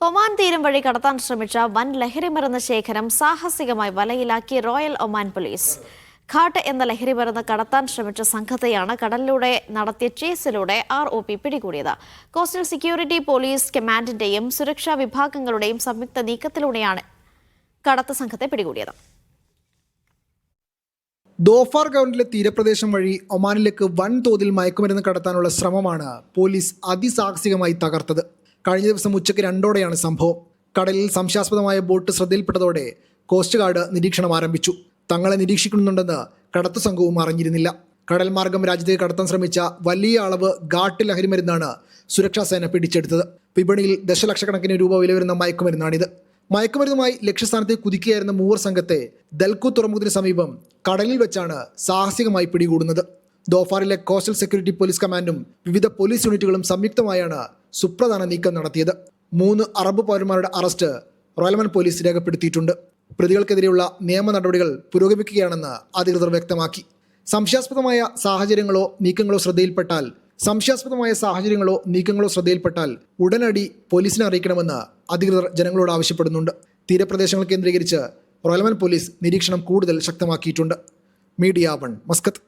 Oman തീരം വഴി കടത്താൻ ശ്രമിച്ച വൻ ലഹരിമരുന്ന് ശേഖരം സാഹസികമായി വലയിലാക്കി റോയൽ ഒമാൻ പോലീസ്. ഘാട്ട് എന്ന ലഹരിമരുന്ന് കടത്താൻ ശ്രമിച്ച സംഘത്തെയാണ് കടലിലൂടെ നടത്തിയ ചേസിലൂടെ ROP പിടികൂടിയത്. കോസ്റ്റൽ സെക്യൂരിറ്റി പോലീസ് കമാൻഡിന്റെയും സുരക്ഷാ വിഭാഗങ്ങളുടെയും സംയുക്ത നീക്കത്തിലൂടെയാണ് കടത്ത് സംഘത്തെ പിടികൂടിയത്. ദോഫാർ ഗവൺമെന്റിലെ തീരപ്രദേശം വഴി ഒമാനിലേക്ക് വൻതോതിൽ മയക്കുമരുന്ന് കടത്താനുള്ള ശ്രമമാണ് പോലീസ് അതിസാഹസികമായി തകർത്തത്. കഴിഞ്ഞ ദിവസം ഉച്ചയ്ക്ക് 2:00-ഓടെയാണ് സംഭവം. കടലിൽ സംശയാസ്പദമായ ബോട്ട് ശ്രദ്ധയിൽപ്പെട്ടതോടെ കോസ്റ്റ് ഗാർഡ് നിരീക്ഷണം ആരംഭിച്ചു. തങ്ങളെ നിരീക്ഷിക്കുന്നുണ്ടെന്ന് കടത്തു സംഘവും അറിഞ്ഞിരുന്നില്ല. കടൽ മാർഗം രാജ്യത്തേക്ക് കടത്താൻ ശ്രമിച്ച വലിയ അളവ് ഘാട്ട് ലഹരിമരുന്നാണ് സുരക്ഷാ സേന പിടിച്ചെടുത്തത്. വിപണിയിൽ ദശലക്ഷക്കണക്കിന് രൂപ വില വരുന്ന മയക്കുമരുന്നാണിത്. മയക്കുമരുന്നുമായി ലക്ഷ്യസ്ഥാനത്തേക്ക് കുതിക്കുകയായിരുന്ന മൂവർ സംഘത്തെ ദൽക്കു തുറമുഖത്തിന് സമീപം കടലിൽ വെച്ചാണ് സാഹസികമായി പിടികൂടുന്നത്. ദോഫാറിലെ കോസ്റ്റൽ സെക്യൂരിറ്റി പോലീസ് കമാൻഡും വിവിധ പോലീസ് യൂണിറ്റുകളും സംയുക്തമായാണ് സുപ്രധാന നീക്കം നടത്തിയത്. 3 അറബ് പൗരന്മാരുടെ അറസ്റ്റ് റോയൽ ഒമാൻ പോലീസ് രേഖപ്പെടുത്തിയിട്ടുണ്ട്. പ്രതികൾക്കെതിരെയുള്ള നിയമ നടപടികൾ പുരോഗമിക്കുകയാണെന്ന് അധികൃതർ വ്യക്തമാക്കി. സംശയാസ്പദമായ സാഹചര്യങ്ങളോ നീക്കങ്ങളോ ശ്രദ്ധയിൽപ്പെട്ടാൽ ഉടനടി പോലീസിനെ അറിയിക്കണമെന്ന് അധികൃതർ ജനങ്ങളോട് ആവശ്യപ്പെടുന്നുണ്ട്. തീരപ്രദേശങ്ങൾ കേന്ദ്രീകരിച്ച് റോയൽ ഒമാൻ പോലീസ് നിരീക്ഷണം കൂടുതൽ ശക്തമാക്കിയിട്ടുണ്ട്. Media 1 Muscat.